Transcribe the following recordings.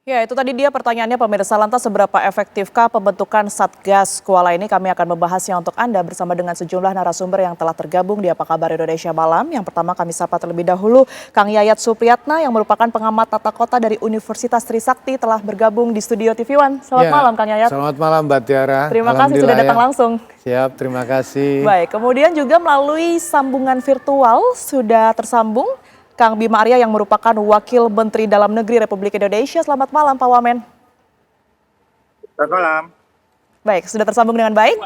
Ya, itu tadi dia pertanyaannya pemirsa. Lantas seberapa efektifkah pembentukan Satgas Kuala ini? Kami akan membahasnya untuk Anda bersama dengan sejumlah narasumber yang telah tergabung di Apa Kabar Indonesia Malam. Yang pertama kami sapa terlebih dahulu Kang Yayat Supriyatna yang merupakan pengamat tata kota dari Universitas Trisakti telah bergabung di studio TV One. Selamat malam Kang Yayat. Selamat malam Mbak Tiara. Terima kasih sudah datang langsung. Siap, terima kasih. Baik, kemudian juga melalui sambungan virtual sudah tersambung Kang Bima Arya yang merupakan Wakil Menteri Dalam Negeri Republik Indonesia. Selamat malam Pak Wamen. Selamat malam. Baik, sudah tersambung dengan baik.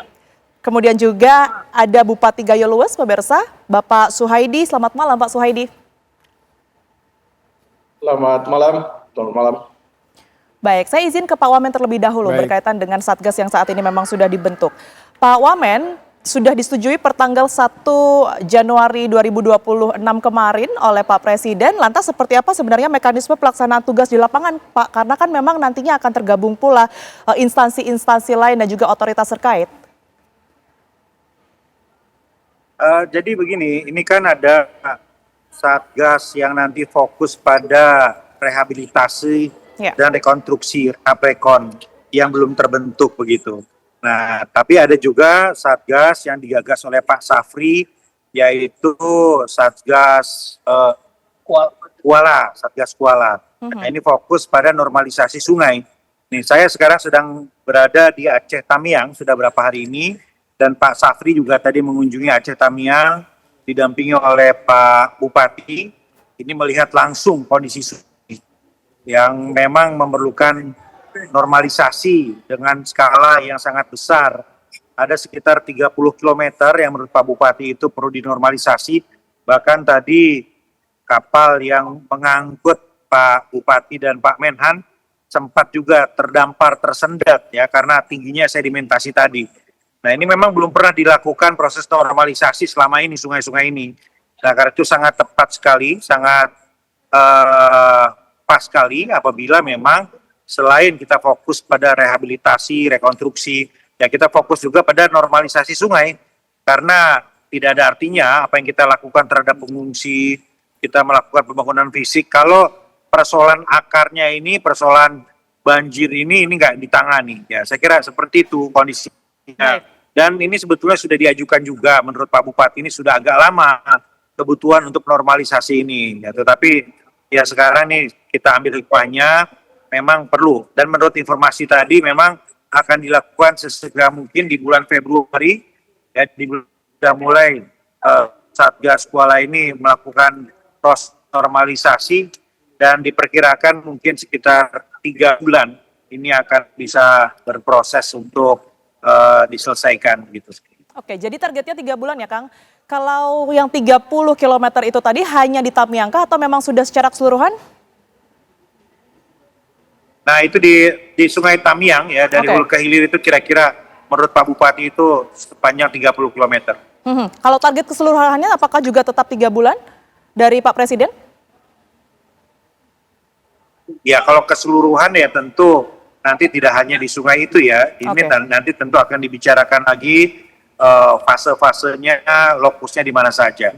Kemudian juga ada Bupati Gayo Lues, pemirsa, Bapak Suhaidi. Selamat malam Pak Suhaidi. Selamat malam. Selamat malam. Baik, saya izin ke Pak Wamen terlebih dahulu berkaitan dengan Satgas yang saat ini memang sudah dibentuk. Pak Wamen, sudah disetujui per tanggal 1 Januari 2026 kemarin oleh Pak Presiden. Lantas seperti apa sebenarnya mekanisme pelaksanaan tugas di lapangan, Pak? Karena kan memang nantinya akan tergabung pula instansi-instansi lain dan juga otoritas terkait. Jadi begini, ini kan ada Satgas yang nanti fokus pada rehabilitasi dan rekonstruksi Raprekon yang belum terbentuk begitu. Nah, tapi ada juga Satgas yang digagas oleh Pak Safri, yaitu Satgas Kuala, Satgas Kuala. Nah, ini fokus pada normalisasi sungai. Nih, saya sekarang sedang berada di Aceh Tamiang, sudah berapa hari ini, dan Pak Safri juga tadi mengunjungi Aceh Tamiang, didampingi oleh Pak Bupati, ini melihat langsung kondisi sungai yang memang memerlukan normalisasi dengan skala yang sangat besar. Ada sekitar 30 km yang menurut Pak Bupati itu perlu dinormalisasi. Bahkan tadi kapal yang mengangkut Pak Bupati dan Pak Menhan sempat juga terdampar tersendat ya karena tingginya sedimentasi tadi. Nah, ini memang belum pernah dilakukan proses normalisasi selama ini sungai-sungai ini. Nah, karena itu sangat tepat sekali, sangat pas sekali apabila memang selain kita fokus pada rehabilitasi, rekonstruksi, ya kita fokus juga pada normalisasi sungai. Karena tidak ada artinya apa yang kita lakukan terhadap pengungsi, kita melakukan pembangunan fisik, kalau persoalan akarnya ini, persoalan banjir ini nggak ditangani. Ya, saya kira seperti itu kondisinya. Dan ini sebetulnya sudah diajukan juga menurut Pak Bupati, ini sudah agak lama kebutuhan untuk normalisasi ini. Ya, tetapi ya sekarang nih kita ambil hikmahnya, memang perlu, dan menurut informasi tadi memang akan dilakukan sesegera mungkin di bulan Februari, ya sudah mulai Satgas Kuala ini melakukan proses normalisasi dan diperkirakan mungkin sekitar 3 bulan ini akan bisa berproses untuk diselesaikan gitu. Oke, jadi targetnya 3 bulan ya Kang. Kalau yang 30 km itu tadi hanya di Tamiangkah atau memang sudah secara keseluruhan? Nah, itu di Sungai Tamiang ya, dari hulu ke hilir itu kira-kira menurut Pak Bupati itu sepanjang 30 km. Kalau target keseluruhannya apakah juga tetap 3 bulan dari Pak Presiden? Ya, kalau keseluruhan ya tentu nanti tidak hanya di sungai itu ya, ini nanti tentu akan dibicarakan lagi fase-fasenya, lokusnya di mana saja.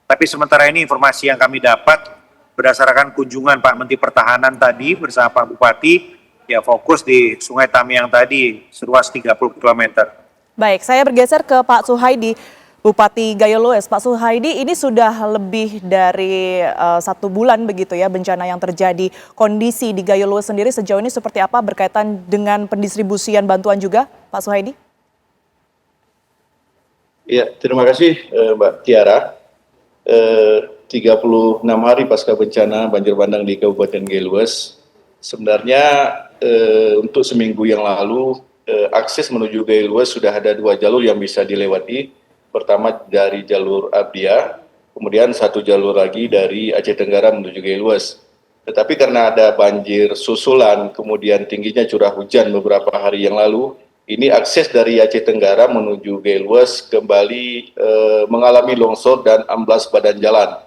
Tapi sementara ini informasi yang kami dapat berdasarkan kunjungan Pak Menteri Pertahanan tadi bersama Pak Bupati, ya fokus di Sungai Tamiang tadi, seluas 30 km. Baik, saya bergeser ke Pak Suhaidi, Bupati Gayo Lues. Pak Suhaidi, ini sudah lebih dari 1 bulan begitu ya bencana yang terjadi. Kondisi di Gayo Lues sendiri sejauh ini seperti apa berkaitan dengan pendistribusian bantuan juga, Pak Suhaidi? Ya, terima kasih Mbak Tiara. 36 hari pasca bencana banjir bandang di Kabupaten Gayo Lues, sebenarnya untuk seminggu yang lalu akses menuju Gayo Lues sudah ada 2 jalur yang bisa dilewati. Pertama dari jalur Abdia, kemudian 1 jalur lagi dari Aceh Tenggara menuju Gayo Lues. Tetapi karena ada banjir susulan, kemudian tingginya curah hujan beberapa hari yang lalu, ini akses dari Aceh Tenggara menuju Gayo Lues kembali mengalami longsor dan amblas badan jalan.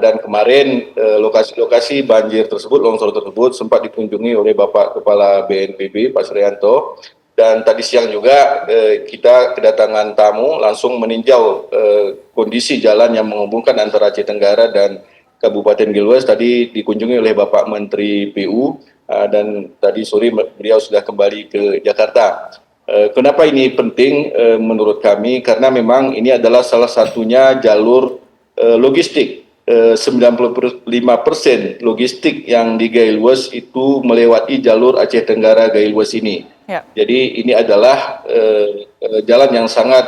Dan kemarin lokasi-lokasi banjir tersebut, longsor tersebut sempat dikunjungi oleh Bapak Kepala BNPB, Pak Suryanto. Dan tadi siang juga kita kedatangan tamu langsung meninjau kondisi jalan yang menghubungkan antara Aceh Tenggara dan Kabupaten Gayo Lues. Tadi dikunjungi oleh Bapak Menteri PU dan tadi sore beliau sudah kembali ke Jakarta. Kenapa ini penting menurut kami? Karena memang ini adalah salah satunya jalur logistik. 95% logistik yang di Gailwes itu melewati jalur Aceh Tenggara Gailwes ini. Ya. Jadi ini adalah jalan yang sangat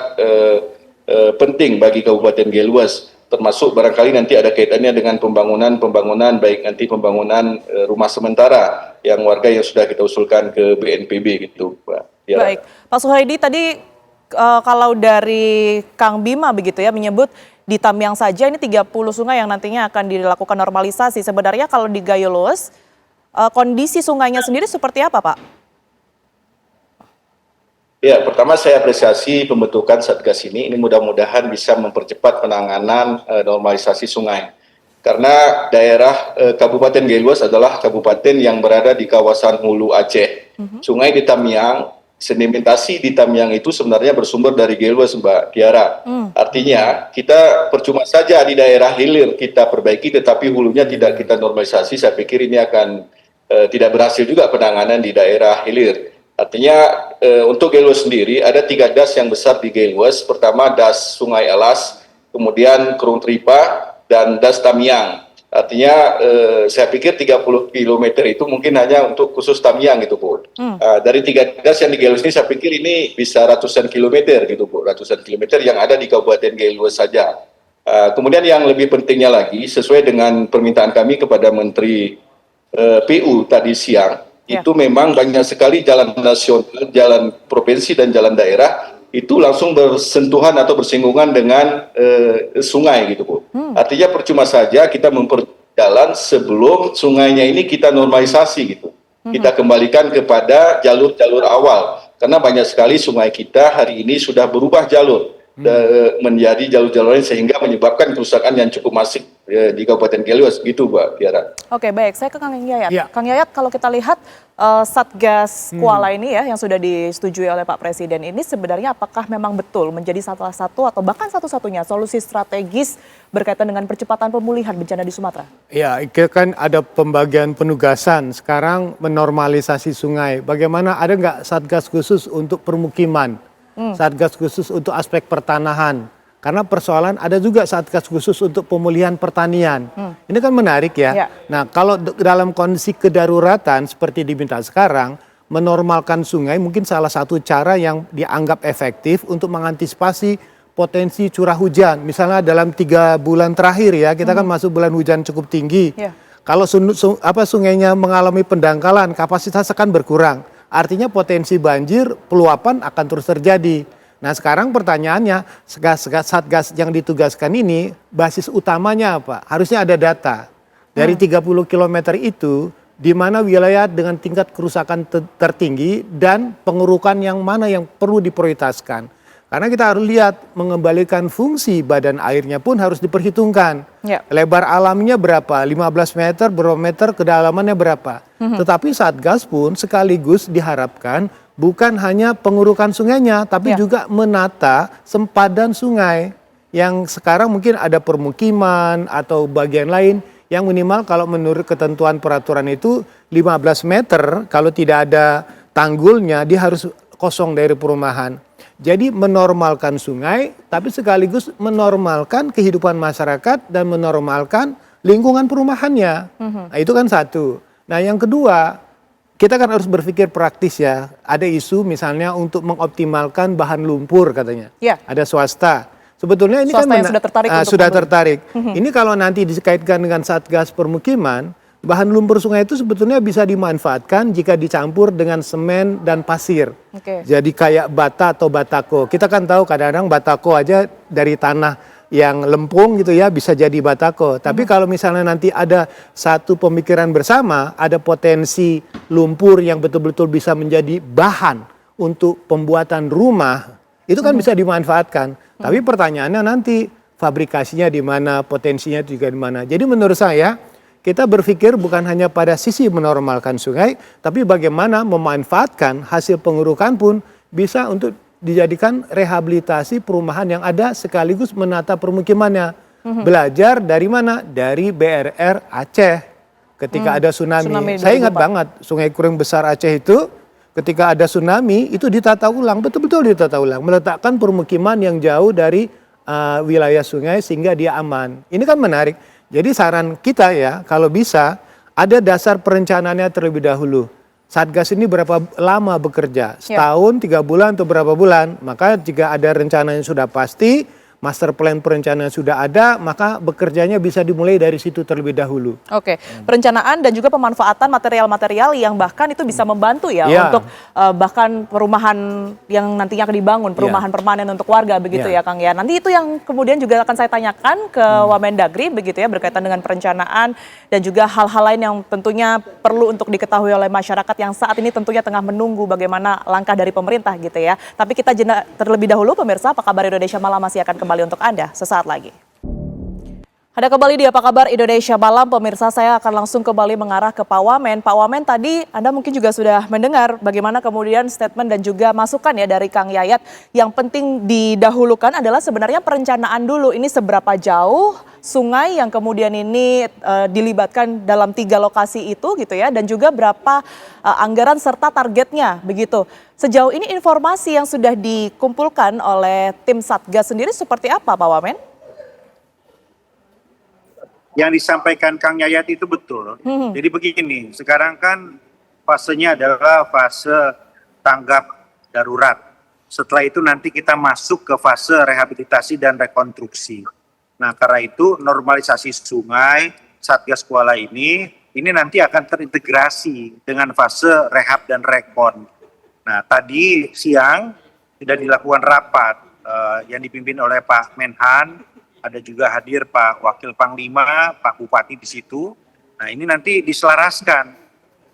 penting bagi Kabupaten Gailwes, termasuk barangkali nanti ada kaitannya dengan pembangunan baik nanti pembangunan rumah sementara yang warga yang sudah kita usulkan ke BNPB gitu, Pak. Ya. Baik, Pak Suhaidi tadi kalau dari Kang Bima begitu ya menyebut di Tamiang saja ini 30 sungai yang nantinya akan dilakukan normalisasi. Sebenarnya kalau di Gailwes kondisi sungainya sendiri seperti apa, Pak? Ya, pertama saya apresiasi pembentukan Satgas ini mudah-mudahan bisa mempercepat penanganan normalisasi sungai. Karena daerah Kabupaten Gailwes adalah kabupaten yang berada di kawasan hulu Aceh. Sungai di Tamiang, sedimentasi di Tamiang itu sebenarnya bersumber dari Gailwes, Mbak Tiara. Artinya kita percuma saja di daerah hilir kita perbaiki, tetapi hulunya tidak kita normalisasi. Saya pikir ini akan tidak berhasil juga penanganan di daerah hilir. Artinya untuk Gailwes sendiri ada 3 das yang besar di Gailwes. Pertama das Sungai Alas, kemudian Kerung Tripa, dan das Tamiang. Artinya saya pikir 30 km itu mungkin hanya untuk khusus Tamiang gitu, Bu. Dari 3 das yang di Gailwes ini saya pikir ini bisa ratusan kilometer gitu, Bu. Ratusan kilometer yang ada di Kabupaten Gailwes saja. Kemudian yang lebih pentingnya lagi, sesuai dengan permintaan kami kepada Menteri PU tadi siang, itu memang banyak sekali jalan nasional, jalan provinsi dan jalan daerah itu langsung bersentuhan atau bersinggungan dengan sungai gitu, Bu. Artinya percuma saja kita memperjalan sebelum sungainya ini kita normalisasi gitu. Kita kembalikan kepada jalur-jalur awal. Karena banyak sekali sungai kita hari ini sudah berubah jalur menjadi jalur-jalur lain sehingga menyebabkan kerusakan yang cukup masif di Kabupaten Gailwes gitu, Mbak Tiara. Oke, baik. Saya ke Kang Yayat. Ya. Kang Yayat, kalau kita lihat Satgas Kuala ini ya yang sudah disetujui oleh Pak Presiden ini sebenarnya apakah memang betul menjadi salah satu atau bahkan satu-satunya solusi strategis berkaitan dengan percepatan pemulihan bencana di Sumatera? Ya, kan ada pembagian penugasan. Sekarang menormalisasi sungai. Bagaimana, ada nggak satgas khusus untuk permukiman? Satgas khusus untuk aspek pertanahan. Karena persoalan ada juga satgas khusus untuk pemulihan pertanian. Ini kan menarik ya. Nah, kalau dalam kondisi kedaruratan seperti diminta sekarang, menormalkan sungai mungkin salah satu cara yang dianggap efektif untuk mengantisipasi potensi curah hujan. Misalnya dalam 3 bulan terakhir ya, kita kan masuk bulan hujan cukup tinggi. Kalau sungainya mengalami pendangkalan, kapasitas akan berkurang. Artinya potensi banjir, peluapan akan terus terjadi. Nah sekarang pertanyaannya, Satgas yang ditugaskan ini, basis utamanya apa? Harusnya ada data. Dari 30 km itu, di mana wilayah dengan tingkat kerusakan tertinggi dan pengurukan yang mana yang perlu diprioritaskan. Karena kita harus lihat, mengembalikan fungsi badan airnya pun harus diperhitungkan. Lebar alaminya berapa? 15 meter, berapa meter, kedalamannya berapa? Tetapi Satgas pun sekaligus diharapkan bukan hanya pengurukan sungainya, tapi juga menata sempadan sungai. Yang sekarang mungkin ada permukiman atau bagian lain yang minimal kalau menurut ketentuan peraturan itu 15 meter, kalau tidak ada tanggulnya dia harus kosong dari perumahan. Jadi menormalkan sungai, tapi sekaligus menormalkan kehidupan masyarakat dan menormalkan lingkungan perumahannya. Nah, itu kan satu. Nah yang kedua, kita kan harus berpikir praktis ya. Ada isu misalnya untuk mengoptimalkan bahan lumpur katanya. Ada swasta. Sebetulnya ini swasta kan yang sudah tertarik. Ini kalau nanti dikaitkan dengan Satgas Permukiman, bahan lumpur sungai itu sebetulnya bisa dimanfaatkan jika dicampur dengan semen dan pasir. Jadi kayak bata atau batako. Kita kan tahu kadang-kadang batako aja dari tanah yang lempung gitu ya bisa jadi batako. Tapi kalau misalnya nanti ada satu pemikiran bersama, ada potensi lumpur yang betul-betul bisa menjadi bahan untuk pembuatan rumah, itu kan bisa dimanfaatkan. Tapi pertanyaannya nanti fabrikasinya di mana, potensinya juga di mana. Jadi menurut saya kita berpikir bukan hanya pada sisi menormalkan sungai, tapi bagaimana memanfaatkan hasil pengurukan pun bisa untuk dijadikan rehabilitasi perumahan yang ada sekaligus menata permukimannya. Belajar dari mana? Dari BRR Aceh. ketika ada tsunami. Tsunami Saya ingat 2004. banget Sungai Kuring Besar Aceh itu ketika ada tsunami itu ditata ulang, betul-betul ditata ulang, meletakkan permukiman yang jauh dari wilayah sungai sehingga dia aman. Ini kan menarik. Jadi saran kita ya, kalau bisa ada dasar perencanaannya terlebih dahulu. Satgas ini berapa lama bekerja? Setahun, 3 bulan, atau berapa bulan? Maka jika ada rencana yang sudah pasti, master plan perencanaan sudah ada, maka bekerjanya bisa dimulai dari situ terlebih dahulu. Oke, perencanaan dan juga pemanfaatan material-material yang bahkan itu bisa membantu ya untuk bahkan perumahan yang nantinya akan dibangun, perumahan permanen untuk warga begitu ya Kang ya. Nanti itu yang kemudian juga akan saya tanyakan ke Wamendagri begitu ya, berkaitan dengan perencanaan dan juga hal-hal lain yang tentunya perlu untuk diketahui oleh masyarakat yang saat ini tentunya tengah menunggu bagaimana langkah dari pemerintah gitu ya. Tapi kita jeda terlebih dahulu pemirsa, Apa Kabar Indonesia Malam masih akan kembali untuk Anda sesaat lagi. Ada kembali di Apa Kabar Indonesia Malam, pemirsa. Saya akan langsung kembali mengarah ke Pak Wamen. Pak Wamen, tadi Anda mungkin juga sudah mendengar bagaimana kemudian statement dan juga masukan ya dari Kang Yayat. Yang penting didahulukan adalah sebenarnya perencanaan dulu. Ini seberapa jauh sungai yang kemudian ini dilibatkan dalam 3 lokasi itu gitu ya, dan juga berapa anggaran serta targetnya begitu. Sejauh ini informasi yang sudah dikumpulkan oleh tim Satgas sendiri seperti apa Pak Wamen? Yang disampaikan Kang Yayat itu betul. Jadi begini, sekarang kan fasenya adalah fase tanggap darurat. Setelah itu nanti kita masuk ke fase rehabilitasi dan rekonstruksi. Nah, karena itu normalisasi sungai Satgas Kuala ini nanti akan terintegrasi dengan fase rehab dan rekon. Nah, tadi siang sudah dilakukan rapat yang dipimpin oleh Pak Menhan, ada juga hadir Pak Wakil Panglima, Pak Bupati di situ. Nah, ini nanti diselaraskan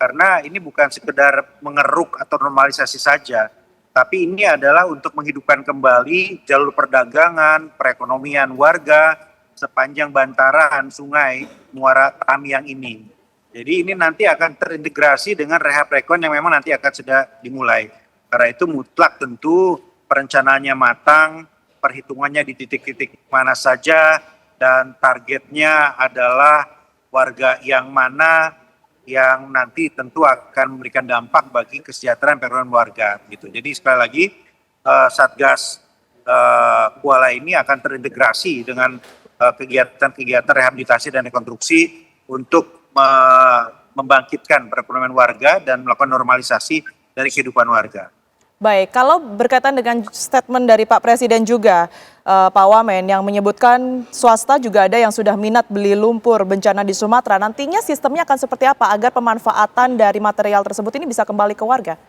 karena ini bukan sekedar mengeruk atau normalisasi saja, tapi ini adalah untuk menghidupkan kembali jalur perdagangan, perekonomian warga sepanjang bantaran Sungai Muara Tamiang ini. Jadi ini nanti akan terintegrasi dengan rehab rekon yang memang nanti akan sudah dimulai. Karena itu mutlak tentu perencanaannya matang, perhitungannya di titik-titik mana saja, dan targetnya adalah warga yang mana yang nanti tentu akan memberikan dampak bagi kesejahteraan perekonomian warga. Gitu. Jadi sekali lagi Satgas Kuala ini akan terintegrasi dengan kegiatan-kegiatan rehabilitasi dan rekonstruksi untuk membangkitkan perekonomian warga dan melakukan normalisasi dari kehidupan warga. Baik, kalau berkaitan dengan statement dari Pak Presiden juga, Pak Wamen, yang menyebutkan swasta juga ada yang sudah minat beli lumpur bencana di Sumatera, nantinya sistemnya akan seperti apa agar pemanfaatan dari material tersebut ini bisa kembali ke warga?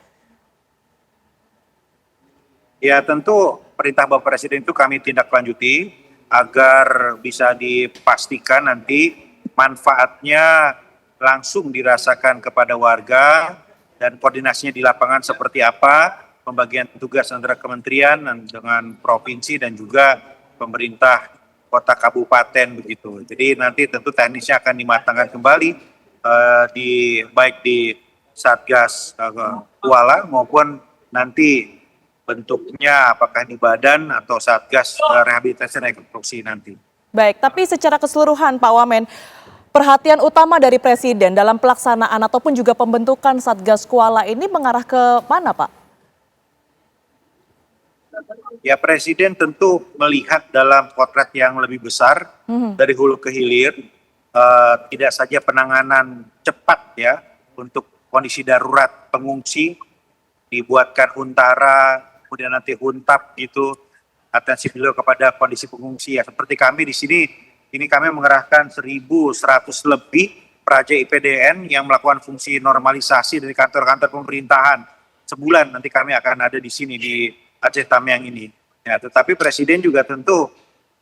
Ya tentu perintah Bapak Presiden itu kami tindak lanjuti agar bisa dipastikan nanti manfaatnya langsung dirasakan kepada warga dan koordinasinya di lapangan seperti apa, pembagian tugas antara kementerian dengan provinsi dan juga pemerintah kota kabupaten begitu. Jadi nanti tentu teknisnya akan dimatangkan kembali baik di Satgas Kuala maupun nanti bentuknya apakah di badan atau Satgas Rehabilitasi dan Rekonstruksi nanti. Baik, tapi secara keseluruhan Pak Wamen, perhatian utama dari Presiden dalam pelaksanaan ataupun juga pembentukan Satgas Kuala ini mengarah ke mana Pak? Ya Presiden tentu melihat dalam potret yang lebih besar dari hulu ke hilir, tidak saja penanganan cepat ya untuk kondisi darurat pengungsi, dibuatkan huntara, kemudian nanti huntap gitu, atensi beliau kepada kondisi pengungsi ya. Seperti kami di sini, ini kami mengerahkan 1.100 lebih praja IPDN yang melakukan fungsi normalisasi dari kantor-kantor pemerintahan. Sebulan nanti kami akan ada di sini di Aceh Tamiang ini. Ya, tetapi Presiden juga tentu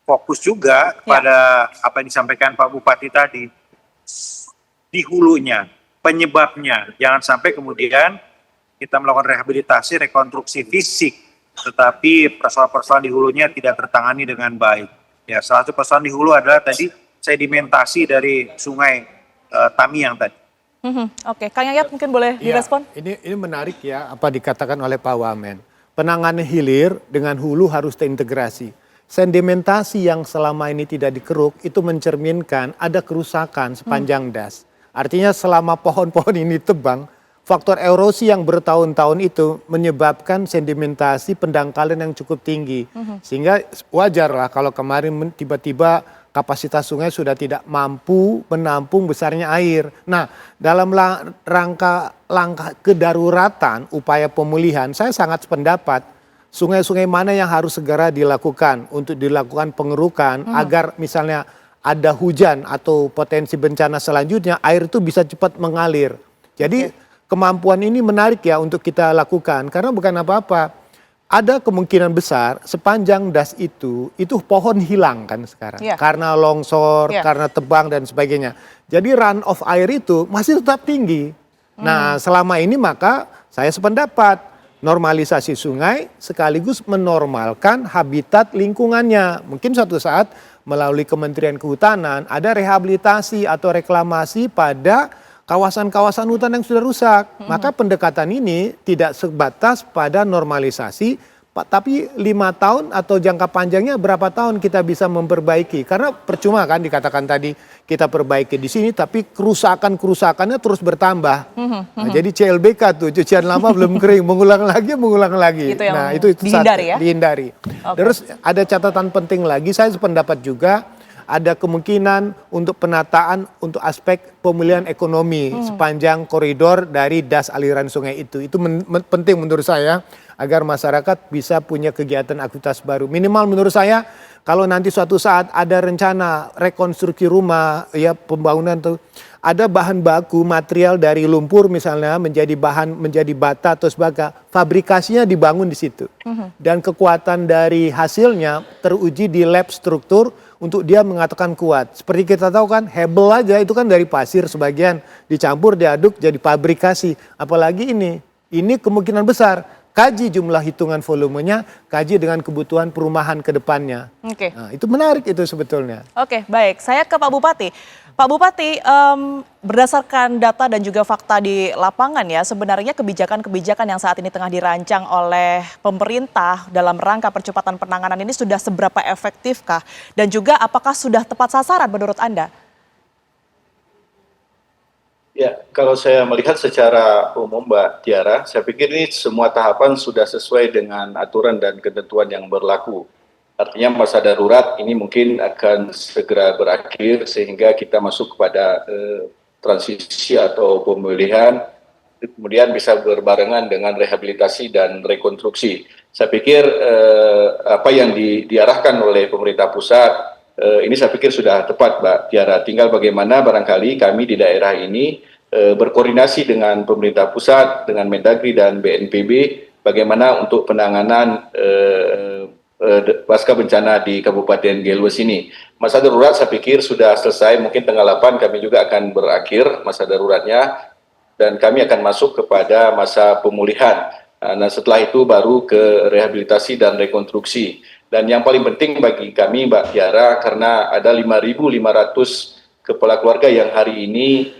fokus juga pada apa yang disampaikan Pak Bupati tadi, di hulunya, penyebabnya. Jangan sampai kemudian kita melakukan rehabilitasi, rekonstruksi fisik, tetapi persoalan-persoalan di hulunya tidak tertangani dengan baik. Ya, salah satu persoalan di hulu adalah tadi sedimentasi dari Sungai Tamiang tadi. Oke, Kang Yayat mungkin boleh direspon? Ya, ini menarik ya apa dikatakan oleh Pak Wamen. Penanganan hilir dengan hulu harus terintegrasi. Sedimentasi yang selama ini tidak dikeruk itu mencerminkan ada kerusakan sepanjang das. Artinya selama pohon-pohon ini tebang, faktor erosi yang bertahun-tahun itu menyebabkan sedimentasi pendangkalan yang cukup tinggi. Sehingga wajar lah kalau kemarin tiba-tiba kapasitas sungai sudah tidak mampu menampung besarnya air. Nah, dalam langkah kedaruratan upaya pemulihan, saya sangat sependapat sungai-sungai mana yang harus segera dilakukan untuk dilakukan pengerukan agar misalnya ada hujan atau potensi bencana selanjutnya, air itu bisa cepat mengalir. Jadi kemampuan ini menarik ya untuk kita lakukan karena bukan apa-apa. Ada kemungkinan besar sepanjang das itu pohon hilang kan sekarang. Karena longsor, karena tebang dan sebagainya. Jadi run of air itu masih tetap tinggi. Nah selama ini maka saya sependapat normalisasi sungai sekaligus menormalkan habitat lingkungannya. Mungkin suatu saat melalui Kementerian Kehutanan ada rehabilitasi atau reklamasi pada kawasan-kawasan hutan yang sudah rusak. Maka pendekatan ini tidak sebatas pada normalisasi, tapi 5 tahun atau jangka panjangnya berapa tahun kita bisa memperbaiki. Karena percuma kan dikatakan tadi kita perbaiki di sini tapi kerusakannya terus bertambah. Nah, jadi CLBK tuh cucian lama belum kering, mengulang lagi. Itu yang nah, itu dihindari ya? Dihindari. Okay. Terus ada catatan penting lagi, saya sependapat juga ada kemungkinan untuk penataan untuk aspek pemulihan ekonomi sepanjang koridor dari das aliran sungai itu. Itu penting menurut saya agar masyarakat bisa punya kegiatan aktivitas baru. Minimal menurut saya kalau nanti suatu saat ada rencana rekonstruksi rumah, ya pembangunan tuh ada bahan baku material dari lumpur misalnya menjadi bata atau sebagainya, fabrikasinya dibangun di situ. Dan kekuatan dari hasilnya teruji di lab struktur untuk dia mengatakan kuat. Seperti kita tahu kan, hebel aja itu kan dari pasir sebagian dicampur, diaduk jadi fabrikasi. Apalagi ini kemungkinan besar. Kaji jumlah hitungan volumenya, kaji dengan kebutuhan perumahan ke depannya. Nah, itu menarik itu sebetulnya. Oke, baik. Saya ke Pak Bupati. Pak Bupati, berdasarkan data dan juga fakta di lapangan ya, sebenarnya kebijakan-kebijakan yang saat ini tengah dirancang oleh pemerintah dalam rangka percepatan penanganan ini sudah seberapa efektifkah? Dan juga apakah sudah tepat sasaran menurut Anda? Ya, kalau saya melihat secara umum Mbak Tiara, saya pikir ini semua tahapan sudah sesuai dengan aturan dan ketentuan yang berlaku. Artinya masa darurat ini mungkin akan segera berakhir sehingga kita masuk kepada transisi atau pemulihan, kemudian bisa berbarengan dengan rehabilitasi dan rekonstruksi. Saya pikir apa yang diarahkan oleh pemerintah pusat, ini saya pikir sudah tepat Mbak Tiara. Tinggal bagaimana barangkali kami di daerah ini berkoordinasi dengan pemerintah pusat, dengan Mendagri dan BNPB, bagaimana untuk penanganan pasca bencana di Kabupaten Gelwes ini. Masa darurat saya pikir sudah selesai, mungkin tanggal 8 kami juga akan berakhir masa daruratnya, dan kami akan masuk kepada masa pemulihan. Nah setelah itu baru ke rehabilitasi dan rekonstruksi. Dan yang paling penting bagi kami Mbak Tiara, karena ada 5.500 kepala keluarga yang hari ini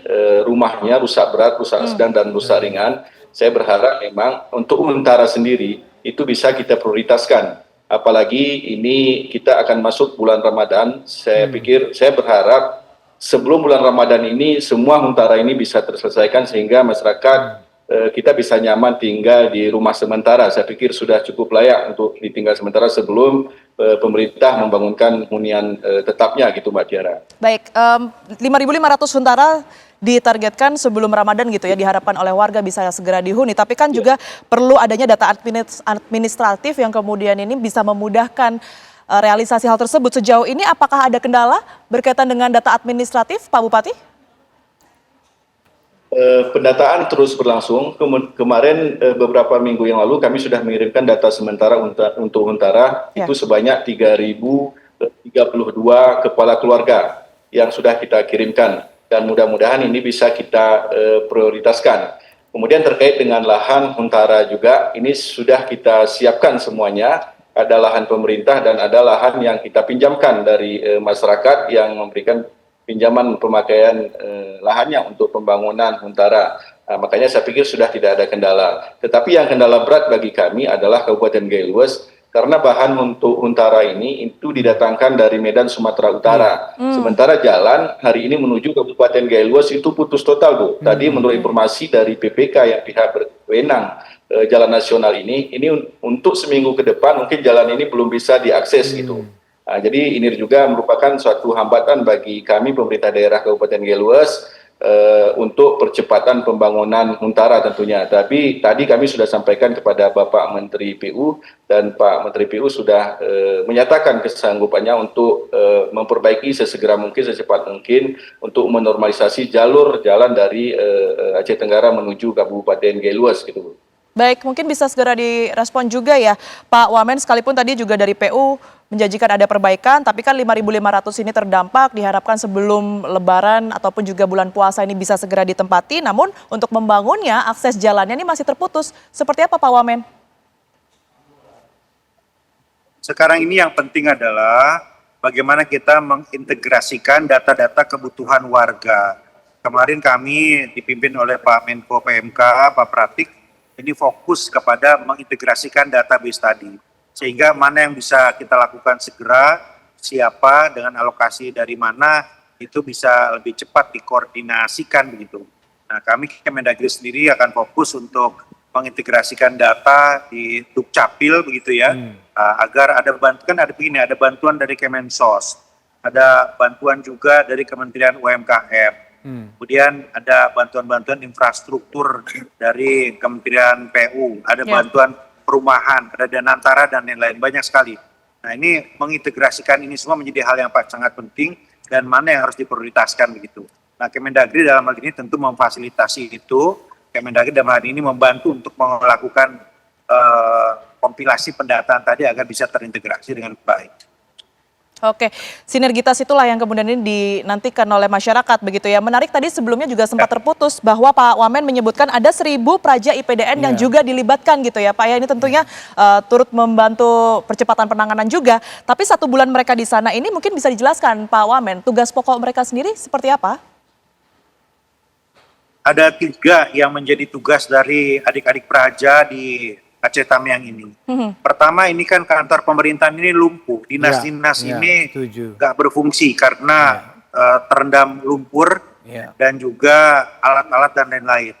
rumahnya rusak berat, rusak sedang, dan rusak ringan. Saya berharap memang untuk Huntara sendiri itu bisa kita prioritaskan. Apalagi ini kita akan masuk bulan Ramadan, saya pikir, saya berharap sebelum bulan Ramadan ini semua Huntara ini bisa terselesaikan sehingga masyarakat kita bisa nyaman tinggal di rumah sementara. Saya pikir sudah cukup layak untuk ditinggal sementara sebelum pemerintah membangunkan hunian tetapnya gitu Mbak Tiara. Baik, 5.500 Huntara ditargetkan sebelum Ramadan gitu ya, diharapkan oleh warga bisa segera dihuni. Tapi kan juga perlu adanya data administratif yang kemudian ini bisa memudahkan realisasi hal tersebut. Sejauh ini apakah ada kendala berkaitan dengan data administratif Pak Bupati? Pendataan terus berlangsung. Kemarin beberapa minggu yang lalu kami sudah mengirimkan data sementara untuk Huntara, itu sebanyak 3.032 kepala keluarga yang sudah kita kirimkan, dan mudah-mudahan ini bisa kita prioritaskan. Kemudian terkait dengan lahan Huntara juga, ini sudah kita siapkan semuanya. Ada lahan pemerintah dan ada lahan yang kita pinjamkan dari masyarakat yang memberikan pinjaman pemakaian lahannya untuk pembangunan Huntara. Makanya saya pikir sudah tidak ada kendala. Tetapi yang kendala berat bagi kami adalah Kabupaten Gelwes, karena bahan untuk Huntara ini itu didatangkan dari Medan, Sumatera Utara. Sementara jalan hari ini menuju Kabupaten Gaeluas itu putus total, Bu. Tadi menurut informasi dari PPK yang pihak berwenang jalan nasional ini untuk seminggu ke depan mungkin jalan ini belum bisa diakses gitu. Nah, jadi ini juga merupakan suatu hambatan bagi kami pemerintah daerah Kabupaten Gaeluas untuk percepatan pembangunan Huntara tentunya. Tapi tadi kami sudah sampaikan kepada Bapak Menteri PU dan Pak Menteri PU sudah menyatakan kesanggupannya untuk memperbaiki sesegera mungkin, secepat mungkin untuk menormalisasi jalur jalan dari Aceh Tenggara menuju Kabupaten Gaeluas gitu. Baik, mungkin bisa segera direspon juga ya Pak Wamen, sekalipun tadi juga dari PU menjanjikan ada perbaikan, tapi kan 5.500 ini terdampak, diharapkan sebelum Lebaran ataupun juga bulan puasa ini bisa segera ditempati, namun untuk membangunnya akses jalannya ini masih terputus. Seperti apa Pak Wamen? Sekarang ini yang penting adalah bagaimana kita mengintegrasikan data-data kebutuhan warga. Kemarin kami dipimpin oleh Pak Menko PMK, Pak Pratik, ini fokus kepada mengintegrasikan database tadi. Sehingga mana yang bisa kita lakukan segera, siapa dengan alokasi dari mana, itu bisa lebih cepat dikoordinasikan begitu. Nah, kami Kemendagri sendiri akan fokus untuk mengintegrasikan data di Dukcapil begitu ya, agar ada bantuan, ada bantuan dari Kemensos, ada bantuan juga dari Kementerian UMKM. Kemudian ada bantuan-bantuan infrastruktur dari Kementerian PU, ada bantuan perumahan, ada Danantara dan lain-lain, banyak sekali. Nah, ini mengintegrasikan ini semua menjadi hal yang sangat penting dan mana yang harus diprioritaskan begitu. Nah, Kemendagri dalam hal ini tentu memfasilitasi itu. Kemendagri dalam hal ini membantu untuk melakukan kompilasi pendataan tadi agar bisa terintegrasi dengan baik. Oke, sinergitas itulah yang kemudian ini dinantikan oleh masyarakat begitu ya. Menarik tadi sebelumnya juga sempat terputus bahwa Pak Wamen menyebutkan ada 1.000 praja IPDN yang juga dilibatkan gitu ya Pak ya. Ini tentunya turut membantu percepatan penanganan juga. Tapi 1 bulan mereka di sana ini mungkin bisa dijelaskan Pak Wamen, tugas pokok mereka sendiri seperti apa? Ada 3 yang menjadi tugas dari adik-adik praja di Aceh Tamiang ini. Pertama, ini kan kantor pemerintahan ini lumpuh, dinas-dinas ini nggak berfungsi karena terendam lumpur dan juga alat-alat dan lain-lain.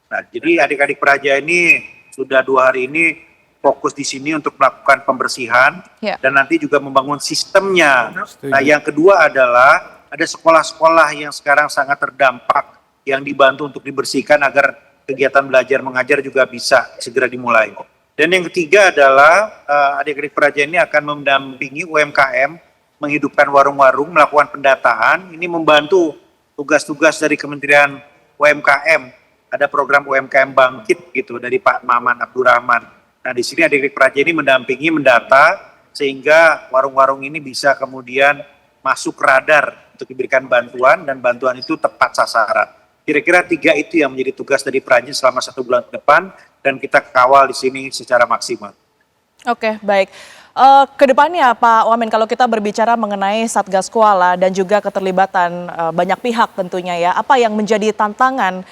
Nah, jadi adik-adik praja ini sudah 2 hari ini fokus di sini untuk melakukan pembersihan dan nanti juga membangun sistemnya. Nah, yang kedua adalah ada sekolah-sekolah yang sekarang sangat terdampak yang dibantu untuk dibersihkan agar kegiatan belajar mengajar juga bisa segera dimulai. Dan yang ketiga adalah adik-adik praja ini akan mendampingi UMKM menghidupkan warung-warung, melakukan pendataan. Ini membantu tugas-tugas dari Kementerian UMKM. Ada program UMKM Bangkit gitu dari Pak Maman Abdurrahman. Nah, di sini adik-adik praja ini mendampingi, mendata sehingga warung-warung ini bisa kemudian masuk radar untuk diberikan bantuan dan bantuan itu tepat sasaran. Kira-kira 3 itu yang menjadi tugas dari praja selama 1 bulan ke depan dan kita kawal di sini secara maksimal. Oke, baik. Kedepannya Pak Wamen, kalau kita berbicara mengenai Satgas Kuala dan juga keterlibatan banyak pihak tentunya ya, apa yang menjadi tantangan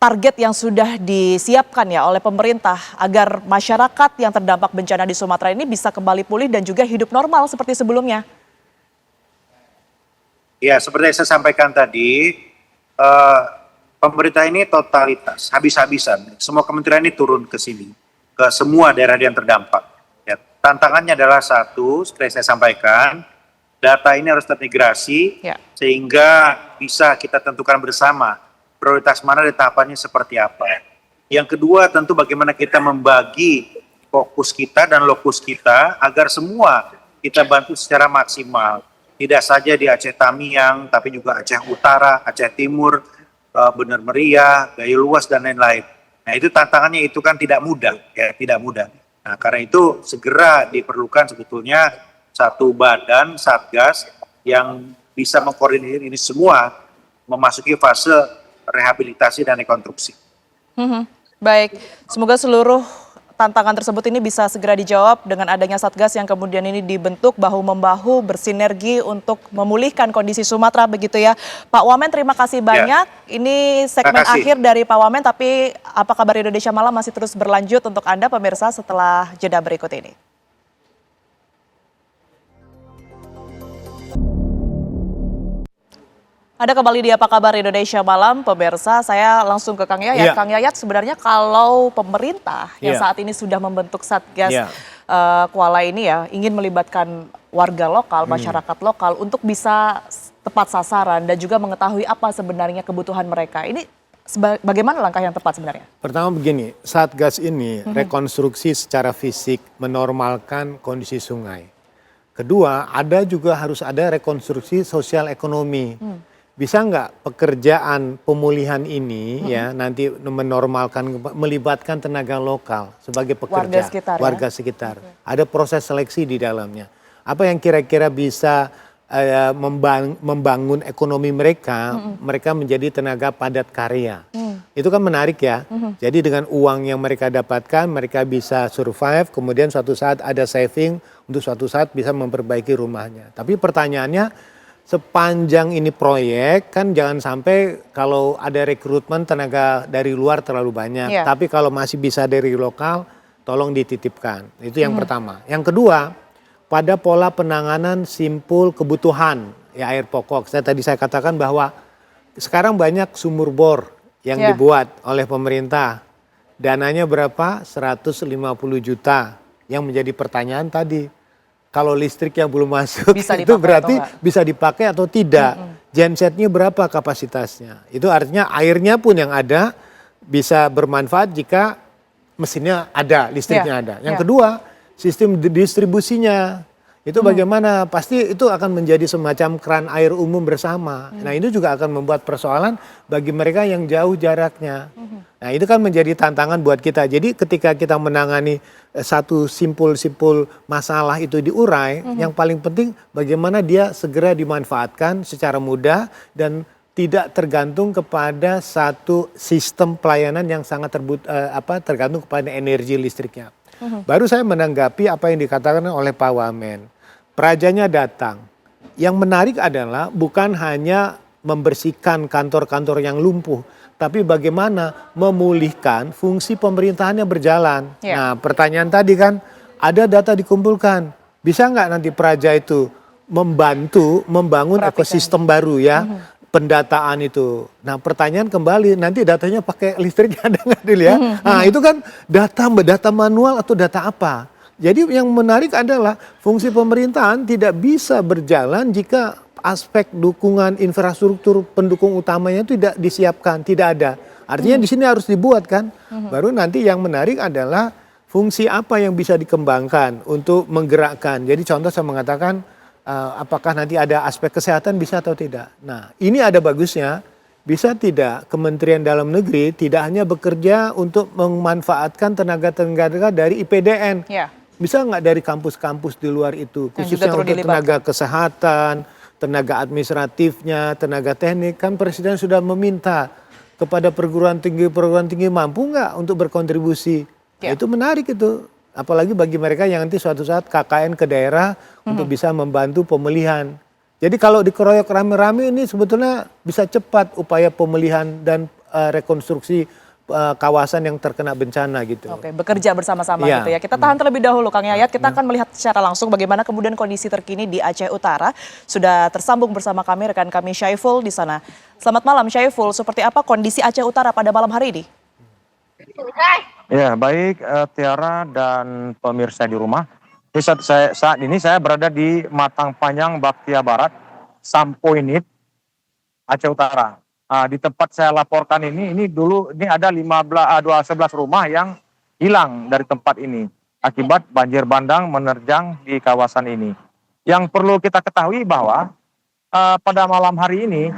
target yang sudah disiapkan ya oleh pemerintah agar masyarakat yang terdampak bencana di Sumatera ini bisa kembali pulih dan juga hidup normal seperti sebelumnya? Ya, seperti yang saya sampaikan tadi, pemerintah ini totalitas, habis-habisan. Semua kementerian ini turun ke sini, ke semua daerah yang terdampak. Ya, tantangannya adalah satu, seperti saya sampaikan, data ini harus terintegrasi sehingga bisa kita tentukan bersama prioritas mana dan tahapannya seperti apa. Yang kedua tentu bagaimana kita membagi fokus kita dan lokus kita agar semua kita bantu secara maksimal. Tidak saja di Aceh Tamiang, tapi juga Aceh Utara, Aceh Timur, Bener Meriah, Gaeluas dan lain-lain. Nah, itu tantangannya itu kan tidak mudah, ya tidak mudah. Nah, karena itu segera diperlukan sebetulnya satu badan satgas yang bisa mengkoordinir ini semua memasuki fase rehabilitasi dan rekonstruksi. Baik, semoga seluruh tantangan tersebut ini bisa segera dijawab dengan adanya Satgas yang kemudian ini dibentuk bahu-membahu bersinergi untuk memulihkan kondisi Sumatera begitu ya. Pak Wamen, terima kasih banyak. Ini segmen akhir dari Pak Wamen, tapi apa kabar Indonesia Malam masih terus berlanjut untuk Anda pemirsa setelah jeda berikut ini. Ada kembali di Apa Kabar Indonesia Malam, pemirsa. Saya langsung ke Kang Yayat. Iya. Kang Yayat, sebenarnya kalau pemerintah yang Iya. saat ini sudah membentuk Satgas Iya. Kuala ini ya, ingin melibatkan warga lokal, masyarakat lokal untuk bisa tepat sasaran dan juga mengetahui apa sebenarnya kebutuhan mereka. Ini bagaimana langkah yang tepat sebenarnya? Pertama begini, Satgas ini rekonstruksi secara fisik menormalkan kondisi sungai. Kedua, juga harus ada rekonstruksi sosial ekonomi. Bisa nggak pekerjaan pemulihan ini ya nanti menormalkan, melibatkan tenaga lokal sebagai pekerja, warga sekitar. Ada proses seleksi di dalamnya. Apa yang kira-kira bisa membangun ekonomi mereka, mereka menjadi tenaga padat karya. Itu kan menarik ya. Jadi dengan uang yang mereka dapatkan, mereka bisa survive, kemudian suatu saat ada saving untuk suatu saat bisa memperbaiki rumahnya. Tapi pertanyaannya, sepanjang ini proyek kan jangan sampai kalau ada rekrutmen tenaga dari luar terlalu banyak. Iya. Tapi kalau masih bisa dari lokal, tolong dititipkan. Itu yang pertama. Yang kedua, pada pola penanganan simpul kebutuhan ya air pokok. Tadi saya katakan bahwa sekarang banyak sumur bor yang dibuat oleh pemerintah. Dananya berapa? 150 juta. Yang menjadi pertanyaan tadi, kalau listrik yang belum masuk Bisa itu dipakai berarti atau bisa dipakai atau tidak. Gensetnya berapa kapasitasnya. Itu artinya airnya pun yang ada bisa bermanfaat jika mesinnya ada, listriknya ada. Yang kedua, sistem distribusinya. Itu bagaimana? Pasti itu akan menjadi semacam keran air umum bersama. Nah ini juga akan membuat persoalan bagi mereka yang jauh jaraknya. Nah itu kan menjadi tantangan buat kita. Jadi ketika kita menangani satu simpul-simpul masalah itu diurai, yang paling penting bagaimana dia segera dimanfaatkan secara mudah dan tidak tergantung kepada satu sistem pelayanan yang sangat tergantung kepada energi listriknya. Baru saya menanggapi apa yang dikatakan oleh Pak Wamen. Prajanya datang. Yang menarik adalah bukan hanya membersihkan kantor-kantor yang lumpuh, tapi bagaimana memulihkan fungsi pemerintahannya berjalan. Nah pertanyaan tadi kan, ada data dikumpulkan. Bisa nggak nanti Praja itu membantu membangun ekosistem baru ya? Pendataan itu. Nah pertanyaan kembali, nanti datanya pakai listriknya ada nggak dulu ya? Nah itu kan data manual atau data apa? Jadi yang menarik adalah fungsi pemerintahan tidak bisa berjalan jika aspek dukungan infrastruktur pendukung utamanya itu tidak disiapkan, tidak ada. Artinya di sini harus dibuat kan. Baru nanti yang menarik adalah fungsi apa yang bisa dikembangkan untuk menggerakkan. Jadi contoh saya mengatakan apakah nanti ada aspek kesehatan bisa atau tidak. Nah ini ada bagusnya, bisa tidak Kementerian Dalam Negeri tidak hanya bekerja untuk memanfaatkan tenaga-tenaga dari IPDN. Bisa nggak dari kampus-kampus di luar itu, khususnya untuk tenaga kesehatan, tenaga administratifnya, tenaga teknik. Kan Presiden sudah meminta kepada perguruan tinggi mampu nggak untuk berkontribusi. Itu menarik itu. Apalagi bagi mereka yang nanti suatu saat KKN ke daerah untuk bisa membantu pemulihan. Jadi kalau dikeroyok rame-rame ini sebetulnya bisa cepat upaya pemulihan dan rekonstruksi kawasan yang terkena bencana gitu. Oke, bekerja bersama-sama gitu ya. Kita tahan terlebih dahulu Kang Yayat, kita akan melihat secara langsung bagaimana kemudian kondisi terkini di Aceh Utara. Sudah tersambung bersama kami rekan kami Syaiful di sana. Selamat malam Syaiful, seperti apa kondisi Aceh Utara pada malam hari ini? Ya, baik Tiara dan pemirsa di rumah. Saat ini saya berada di Matang Panjang, Baktia Barat, Sampoinit, Aceh Utara. Di tempat saya laporkan ini ada 11 rumah yang hilang dari tempat ini akibat banjir bandang menerjang di kawasan ini. Yang perlu kita ketahui bahwa pada malam hari ini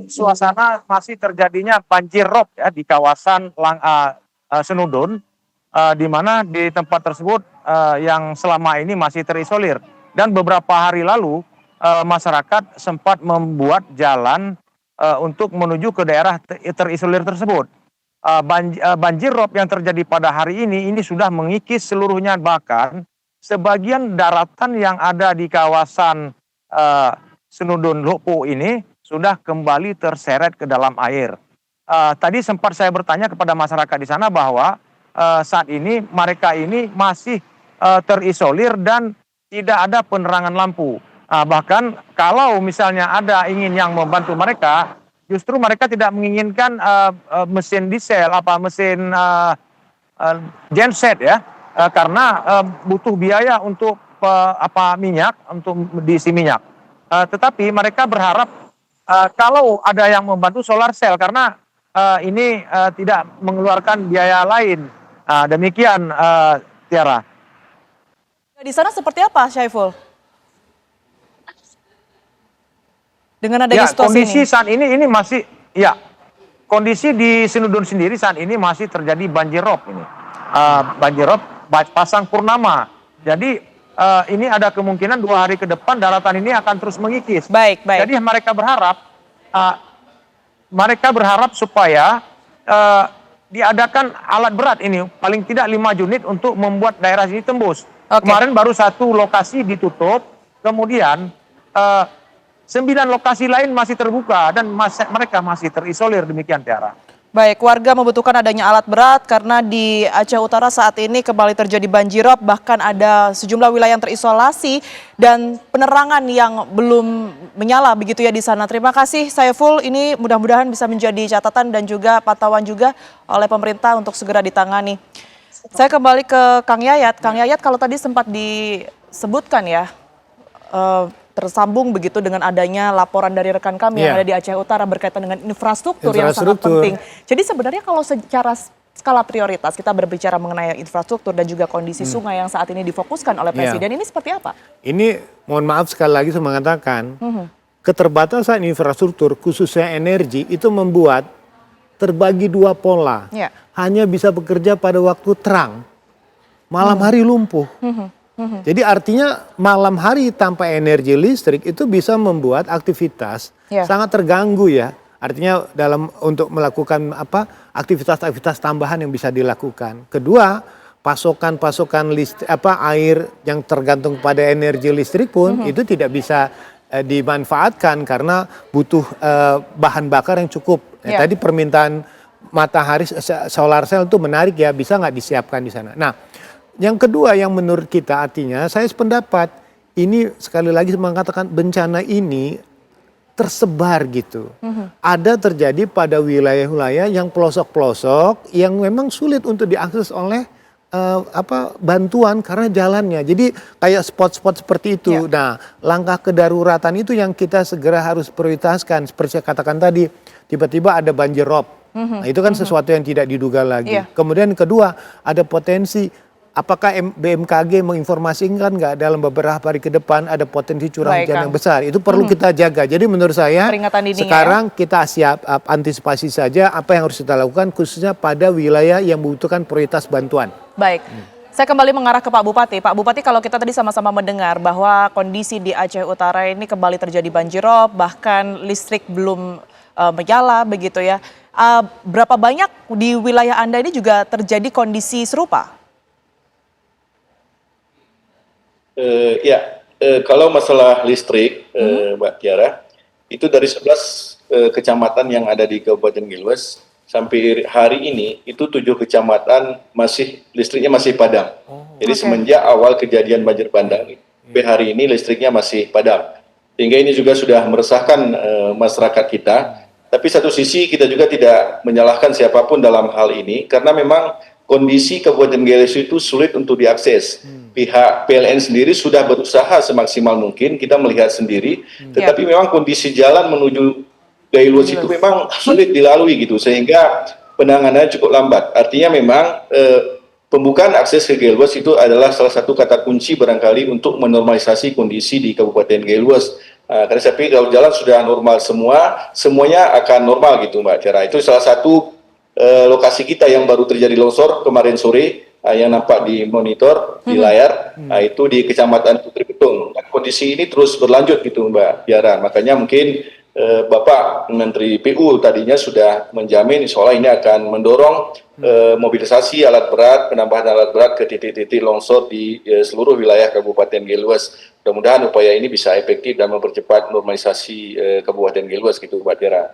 suasana masih terjadinya banjir rob ya di kawasan Senudun, di mana di tempat tersebut yang selama ini masih terisolir, dan beberapa hari lalu masyarakat sempat membuat jalan untuk menuju ke daerah terisolir tersebut. Banjir rob yang terjadi pada hari ini sudah mengikis seluruhnya, bahkan sebagian daratan yang ada di kawasan Senudun Lupu ini sudah kembali terseret ke dalam air. Tadi sempat saya bertanya kepada masyarakat di sana bahwa saat ini mereka ini masih terisolir dan tidak ada penerangan lampu. Bahkan kalau misalnya ada ingin yang membantu mereka, justru mereka tidak menginginkan mesin diesel, mesin genset ya, karena butuh biaya untuk minyak, untuk diisi minyak. Tetapi mereka berharap kalau ada yang membantu solar cell karena ini tidak mengeluarkan biaya lain. Demikian Tiara. Di sana seperti apa, Syaiful? Dengan adanya situasi kondisi ini. saat ini masih kondisi di Sinudun sendiri saat ini masih terjadi banjirop ini. Banjirop pasang purnama. Jadi ini ada kemungkinan 2 hari ke depan daratan ini akan terus mengikis. Baik. Jadi mereka berharap supaya diadakan alat berat ini paling tidak 5 unit untuk membuat daerah ini tembus. Kemarin baru 1 lokasi ditutup, kemudian 9 lokasi lain masih terbuka dan mereka masih terisolir, demikian Tiara. Baik, warga membutuhkan adanya alat berat karena di Aceh Utara saat ini kembali terjadi banjirop, bahkan ada sejumlah wilayah yang terisolasi dan penerangan yang belum menyala begitu ya di sana. Terima kasih Syaiful, ini mudah-mudahan bisa menjadi catatan dan juga pantauan juga oleh pemerintah untuk segera ditangani. Saya kembali ke Kang Yayat. Kang Yayat, kalau tadi sempat disebutkan ya, tersambung begitu dengan adanya laporan dari rekan kami yang ada di Aceh Utara berkaitan dengan infrastruktur yang sangat penting. Jadi sebenarnya kalau secara skala prioritas kita berbicara mengenai infrastruktur dan juga kondisi sungai yang saat ini difokuskan oleh Presiden, ini seperti apa? Ini mohon maaf sekali lagi saya mengatakan, keterbatasan infrastruktur khususnya energi itu membuat terbagi 2 pola. Hanya bisa bekerja pada waktu terang, malam hari lumpuh. Jadi artinya malam hari tanpa energi listrik itu bisa membuat aktivitas sangat terganggu ya. Artinya untuk melakukan aktivitas-aktivitas tambahan yang bisa dilakukan. Kedua, pasokan air yang tergantung pada energi listrik pun itu tidak bisa dimanfaatkan karena butuh bahan bakar yang cukup. Tadi permintaan matahari solar cell itu menarik ya, bisa nggak disiapkan di sana. Nah, yang kedua yang menurut kita artinya saya sependapat ini sekali lagi mengatakan bencana ini tersebar gitu. Ada terjadi pada wilayah-wilayah yang pelosok-pelosok yang memang sulit untuk diakses oleh bantuan karena jalannya. Jadi kayak spot-spot seperti itu. Nah, langkah kedaruratan itu yang kita segera harus prioritaskan. Seperti saya katakan tadi, tiba-tiba ada banjir rob. Nah, itu kan sesuatu yang tidak diduga lagi. Kemudian kedua, ada potensi apakah BMKG menginformasikan nggak dalam beberapa hari ke depan ada potensi curah hujan yang besar. Itu perlu kita jaga. Jadi menurut saya sekarang kita siap antisipasi saja apa yang harus kita lakukan khususnya pada wilayah yang membutuhkan prioritas bantuan. Baik. Saya kembali mengarah ke Pak Bupati. Pak Bupati, kalau kita tadi sama-sama mendengar bahwa kondisi di Aceh Utara ini kembali terjadi banjirop, bahkan listrik belum menyala begitu ya. Berapa banyak di wilayah Anda ini juga terjadi kondisi serupa? Kalau masalah listrik, Mbak Tiara, itu dari 11 kecamatan yang ada di Kabupaten Giluas, sampai hari ini itu 7 kecamatan listriknya masih padam. Jadi semenjak awal kejadian banjir bandang, sampai hari ini listriknya masih padam. Sehingga ini juga sudah meresahkan masyarakat kita. Tapi satu sisi kita juga tidak menyalahkan siapapun dalam hal ini, karena memang kondisi Kabupaten Giluas itu sulit untuk diakses. Pihak PLN sendiri sudah berusaha semaksimal mungkin, kita melihat sendiri, tetapi memang kondisi jalan menuju Giluas itu memang sulit dilalui gitu, sehingga penanganannya cukup lambat. Artinya memang pembukaan akses ke Giluas itu adalah salah satu kata kunci barangkali untuk menormalisasi kondisi di Kabupaten Giluas. Karena saya pikir kalau jalan sudah normal semuanya akan normal gitu Mbak Tiara. Itu salah satu lokasi kita yang baru terjadi longsor kemarin sore, yang nampak di monitor di layar, itu di Kecamatan Putri Betung. Nah, kondisi ini terus berlanjut gitu Mbak Tiara. Makanya mungkin Bapak Menteri PU tadinya sudah menjamin insya Allah ini akan mendorong mobilisasi alat berat, penambahan alat berat ke titik-titik longsor di seluruh wilayah Kabupaten Giluas. Mudah-mudahan upaya ini bisa efektif dan mempercepat normalisasi Kabupaten Giluas gitu Mbak Tiara.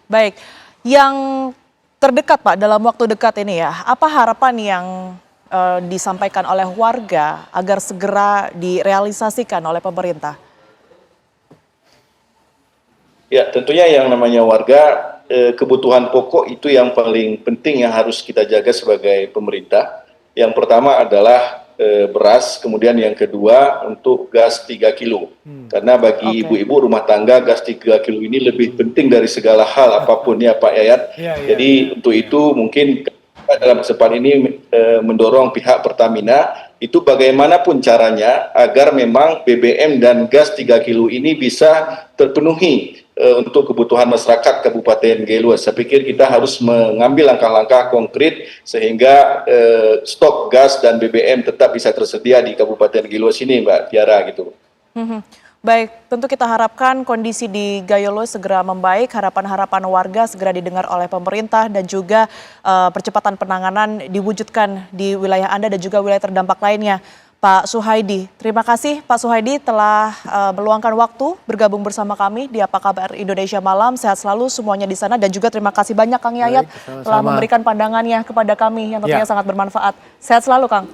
Baik, yang terdekat Pak, dalam waktu dekat ini ya, apa harapan yang disampaikan oleh warga agar segera direalisasikan oleh pemerintah? Ya, tentunya yang namanya warga, kebutuhan pokok itu yang paling penting yang harus kita jaga sebagai pemerintah. Yang pertama adalah beras, kemudian yang kedua untuk gas 3 kilo. Karena bagi ibu-ibu rumah tangga gas 3 kilo ini lebih penting dari segala hal apapun ya Pak Yayat. Jadi untuk itu mungkin dalam kesempatan ini mendorong pihak Pertamina itu bagaimanapun caranya agar memang BBM dan gas 3 kilo ini bisa terpenuhi untuk kebutuhan masyarakat Kabupaten Geluas. Saya pikir kita harus mengambil langkah-langkah konkret sehingga stok gas dan BBM tetap bisa tersedia di Kabupaten Geluas ini, Mbak Tiara gitu. Baik, tentu kita harapkan kondisi di Gayo Luas segera membaik, harapan-harapan warga segera didengar oleh pemerintah dan juga percepatan penanganan diwujudkan di wilayah Anda dan juga wilayah terdampak lainnya. Pak Suhaidi, terima kasih Pak Suhaidi telah meluangkan waktu bergabung bersama kami di Apa Kabar Indonesia Malam. Sehat selalu semuanya di sana dan juga terima kasih banyak Kang Yayat telah memberikan pandangannya kepada kami yang tentunya sangat bermanfaat. Sehat selalu Kang.